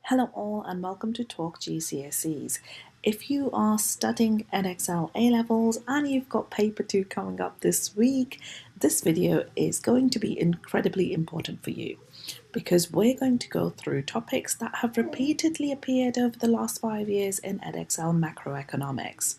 Hello all and welcome to Talk GCSEs. If you are studying Edexcel A-Levels and you've got paper 2 coming up this week, this video is going to be incredibly important for you because we're going to go through topics that have repeatedly appeared over the last 5 years in Edexcel Macroeconomics.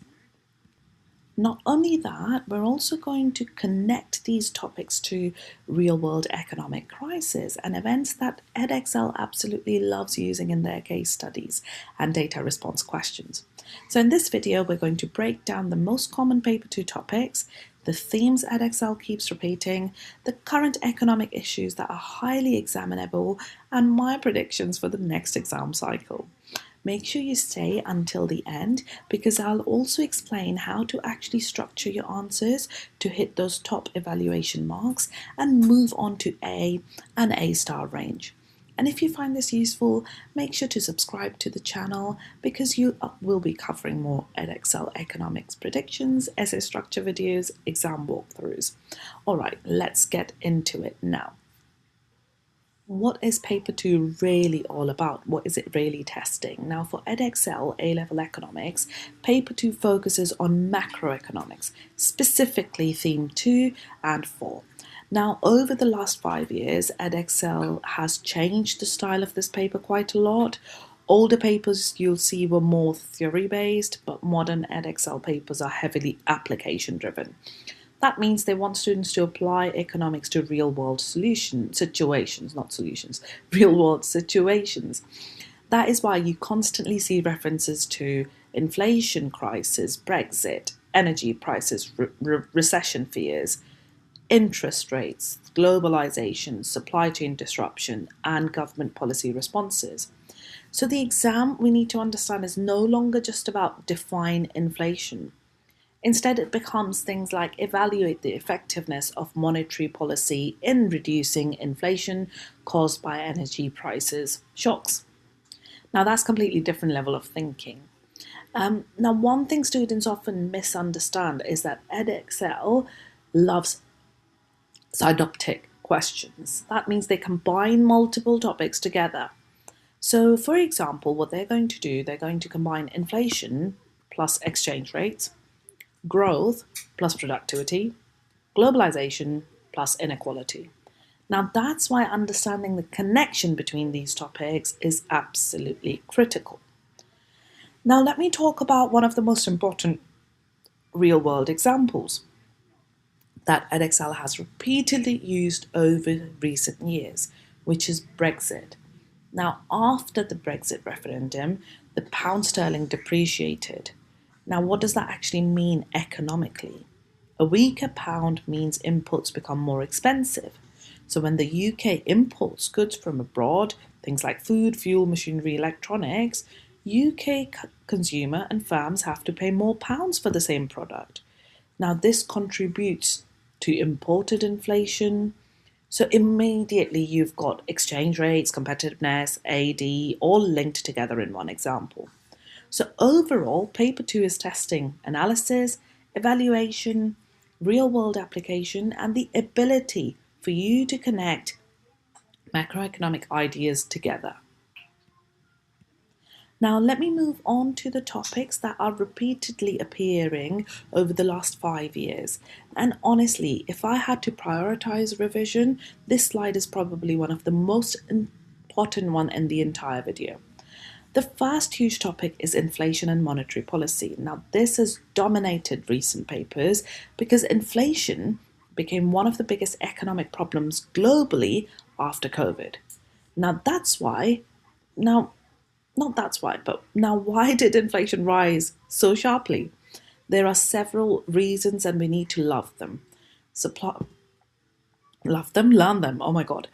Not only that, we're also going to connect these topics to real-world economic crises and events that Edexcel absolutely loves using in their case studies and data response questions. So in this video, we're going to break down the most common paper 2 topics, the themes Edexcel keeps repeating, the current economic issues that are highly examinable, and my predictions for the next exam cycle. Make sure you stay until the end because I'll also explain how to actually structure your answers to hit those top evaluation marks and move on to A and A-star range. And if you find this useful, make sure to subscribe to the channel because you will be covering more Edexcel Economics predictions, essay structure videos, exam walkthroughs. Alright, let's get into it now. What is paper 2 really all about? What is it really testing? Now for Edexcel A-Level Economics, paper 2 focuses on macroeconomics, specifically theme 2 and 4. Now over the last 5 years, Edexcel has changed the style of this paper quite a lot. Older papers you'll see were more theory-based, but modern Edexcel papers are heavily application-driven. That means they want students to apply economics to real-world situations. Real-world situations. That is why you constantly see references to inflation crisis, Brexit, energy prices, recession fears, interest rates, globalisation, supply chain disruption, and government policy responses. So the exam, we need to understand, is no longer just about define inflation. Instead, it becomes things like evaluate the effectiveness of monetary policy in reducing inflation caused by energy prices shocks. Now, that's a completely different level of thinking. Now, one thing students often misunderstand is that Edexcel loves synoptic questions. That means they combine multiple topics together. So, for example, what they're going to do, they're going to combine inflation plus exchange rates, growth plus productivity, globalisation plus inequality. Now that's why understanding the connection between these topics is absolutely critical. Now let me talk about one of the most important real-world examples that Edexcel has repeatedly used over recent years, which is Brexit. Now after the Brexit referendum, the pound sterling depreciated. Now, what does that actually mean economically? A weaker pound means imports become more expensive. So when the UK imports goods from abroad, things like food, fuel, machinery, electronics, UK consumer and firms have to pay more pounds for the same product. Now, this contributes to imported inflation. So immediately you've got exchange rates, competitiveness, AD, all linked together in one example. So overall, paper 2 is testing analysis, evaluation, real-world application, and the ability for you to connect macroeconomic ideas together. Now let me move on to the topics that are repeatedly appearing over the last 5 years. And honestly, if I had to prioritize revision, this slide is probably one of the most important one in the entire video. The first huge topic is inflation and monetary policy. Now, this has dominated recent papers because inflation became one of the biggest economic problems globally after COVID. Now, why did inflation rise so sharply? There are several reasons and we need to love them. Learn them, oh my god.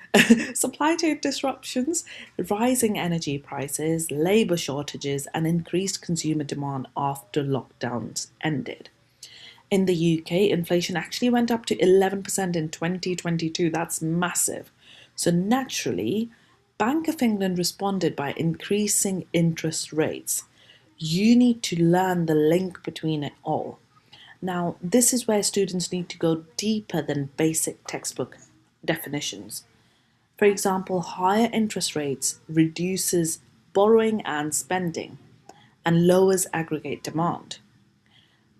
Supply chain disruptions, rising energy prices, labour shortages, and increased consumer demand after lockdowns ended. In the UK, inflation actually went up to 11% in 2022. That's massive. So naturally, Bank of England responded by increasing interest rates. You need to learn the link between it all. Now, this is where students need to go deeper than basic textbook definitions. For example, higher interest rates reduces borrowing and spending and lowers aggregate demand.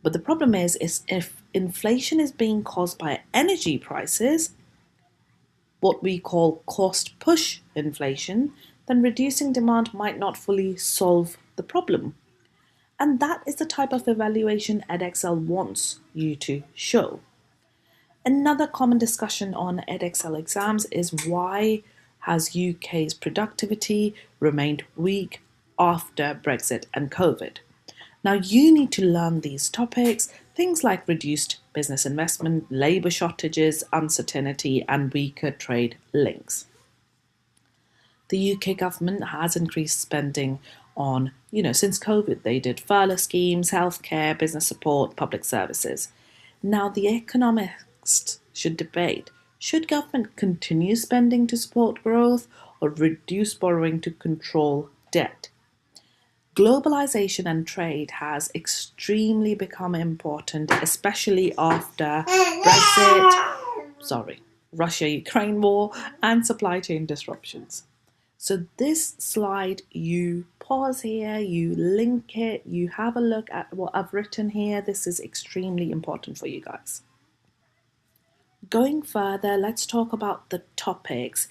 But the problem is if inflation is being caused by energy prices, what we call cost push inflation, then reducing demand might not fully solve the problem. And that is the type of evaluation Edexcel wants you to show. Another common discussion on Edexcel exams is why has UK's productivity remained weak after Brexit and COVID? Now you need to learn these topics, things like reduced business investment, labour shortages, uncertainty and weaker trade links. The UK government has increased spending on, since COVID, they did furlough schemes, healthcare, business support, public services. Now, the economists should debate, should government continue spending to support growth or reduce borrowing to control debt? Globalisation and trade has extremely become important, especially after Brexit, Russia-Ukraine war, and supply chain disruptions. So this slide, you pause here, you link it, you have a look at what I've written here. This is extremely important for you guys. Going further, let's talk about the topics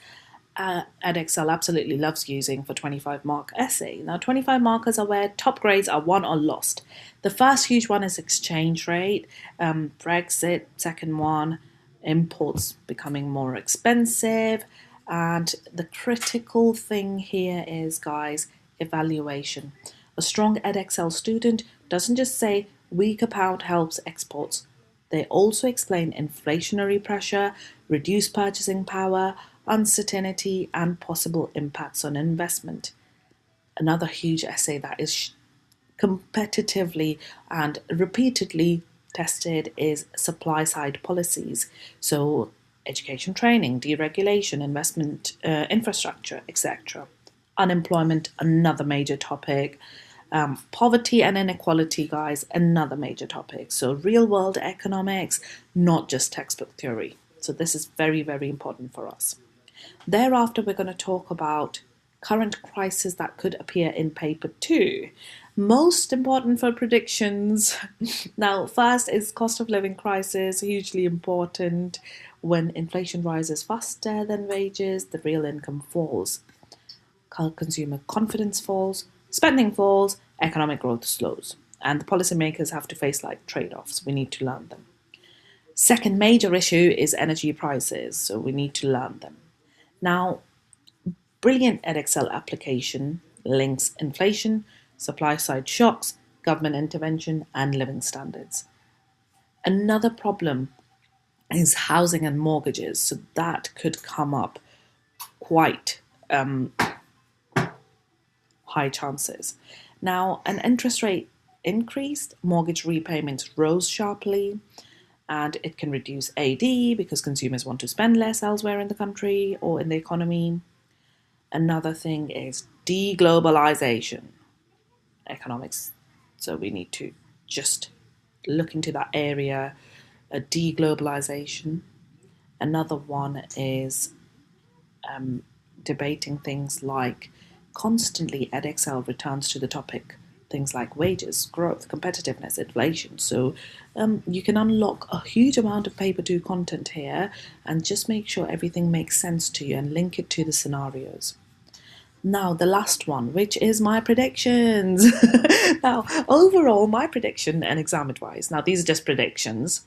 Edexcel absolutely loves using for 25-mark essay. Now, 25 markers are where top grades are won or lost. The first huge one is exchange rate, Brexit, second one, imports becoming more expensive, and the critical thing here is, guys, evaluation. A strong Edexcel student doesn't just say weaker pound helps exports. They also explain inflationary pressure, reduced purchasing power, uncertainty, and possible impacts on investment. Another huge essay that is competitively and repeatedly tested is supply side policies. So education training, deregulation, investment infrastructure, etc. Unemployment, another major topic. Poverty and inequality, guys, another major topic. So real world economics, not just textbook theory. So this is very, very important for us. Thereafter, we're going to talk about current crises that could appear in paper 2. Most important for predictions. Now, first is cost of living crisis, hugely important. When inflation rises faster than wages, the real income falls. Consumer confidence falls, spending falls, economic growth slows. And the policymakers have to face trade-offs. We need to learn them. Second major issue is energy prices, so we need to learn them. Now, brilliant Edexcel application links inflation, supply-side shocks, government intervention, and living standards. Another problem is housing and mortgages, so that could come up quite high chances. Now, an interest rate increased, mortgage repayments rose sharply, and it can reduce AD because consumers want to spend less elsewhere in the country or in the economy. Another thing is deglobalization economics. So we need to just look into that area, deglobalization. Another one is debating things like constantly Edexcel returns to the topic, things like wages, growth, competitiveness, inflation. So you can unlock a huge amount of paper 2 content here and just make sure everything makes sense to you and link it to the scenarios. Now, the last one, which is my predictions. Now, overall, my prediction and exam advice. Now, these are just predictions.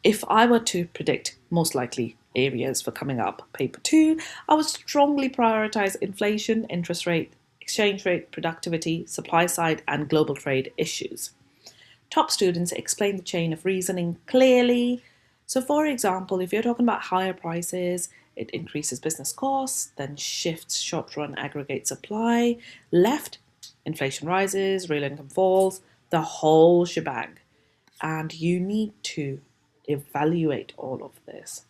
If I were to predict most likely areas for coming up paper 2, I would strongly prioritize inflation, interest rate, exchange rate, productivity, supply side, and global trade issues. Top students explain the chain of reasoning clearly. So, for example, if you're talking about higher prices, it increases business costs, then shifts short-run aggregate supply. Left, inflation rises, real income falls, the whole shebang. And you need to evaluate all of this.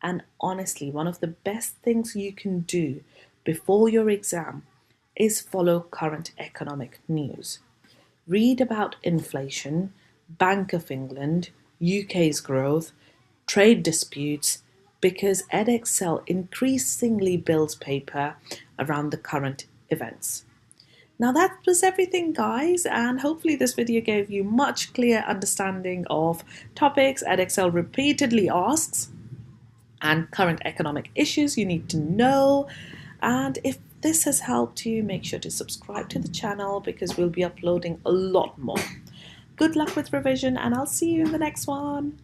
And honestly, one of the best things you can do before your exam is follow current economic news. Read about inflation, Bank of England, UK's growth, trade disputes, because Edexcel increasingly builds paper around the current events. Now that was everything, guys, and hopefully this video gave you much clear understanding of topics Edexcel repeatedly asks and current economic issues you need to know. And if this has helped you, make sure to subscribe to the channel because we'll be uploading a lot more. Good luck with revision, and I'll see you in the next one.